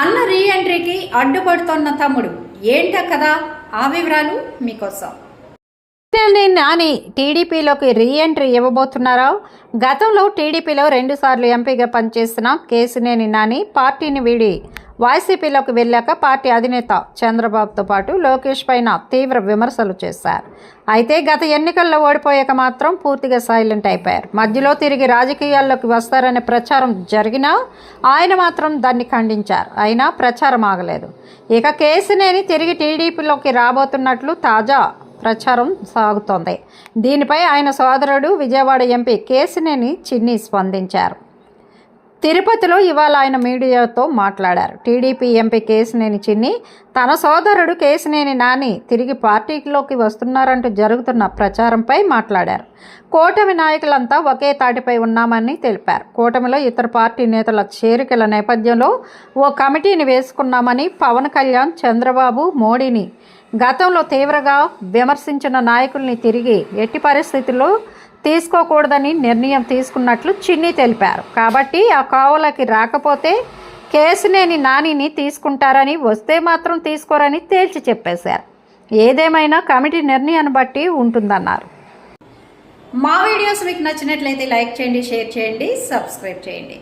అన్న రీ ఎంట్రీకి అడ్డుపడుతోన్న తమ్ముడు ఏంట కదా, ఆ వివరాలు మీకోసం. నాని టీడీపీలోకి రీ ఎంట్రీ ఇవ్వబోతున్నారా? గతంలో టీడీపీలో 2 సార్లు ఎంపీగా పనిచేసిన కేశినేని నాని పార్టీని వీడి వైసీపీలోకి వెళ్ళాక పార్టీ అధినేత చంద్రబాబుతో పాటు లోకేష్ పైన తీవ్ర విమర్శలు చేశారు. అయితే గత ఎన్నికల్లో ఓడిపోయాక మాత్రం పూర్తిగా సైలెంట్ అయిపోయారు. మధ్యలో తిరిగి రాజకీయాల్లోకి వస్తారనే ప్రచారం జరిగినా ఆయన మాత్రం దాన్ని ఖండించారు. అయినా ప్రచారం ఆగలేదు. ఇక కేశినేని తిరిగి టీడీపీలోకి రాబోతున్నట్లు తాజా ప్రచారం సాగుతోంది. దీనిపై ఆయన సోదరుడు విజయవాడ ఎంపీ కేశినేని చిన్ని స్పందించారు. తిరుపతిలో ఇవాళ ఆయన మీడియాతో మాట్లాడారు. టీడీపీ ఎంపీ కేశినేని చిన్ని తన సోదరుడు కేశినేని నాని తిరిగి పార్టీలోకి వస్తున్నారంటూ జరుగుతున్న ప్రచారంపై మాట్లాడారు. కూటమి నాయకులంతా ఒకే తాటిపై ఉన్నామని తెలిపారు. కూటమిలో ఇతర పార్టీ నేతల చేరికల నేపథ్యంలో ఓ కమిటీని వేసుకున్నామని, పవన్ కళ్యాణ్, చంద్రబాబు, మోడీని గతంలో తీవ్రంగా విమర్శించిన నాయకుల్ని తిరిగి ఎట్టి పరిస్థితుల్లో తీసుకోకూడదని నిర్ణయం తీసుకున్నట్లు చిన్ని తెలిపారు. కాబట్టి ఆ కోవలకి రాకపోతే కేశినేని నానిని తీసుకుంటారని, వస్తే మాత్రం తీసుకోరని తేల్చి చెప్పేశారు. ఏదేమైనా కమిటీ నిర్ణయాన్ని బట్టి ఉంటుందన్నారు. మా వీడియోస్ మీకు నచ్చినట్లయితే లైక్ చేయండి, షేర్ చేయండి, సబ్స్క్రైబ్ చేయండి.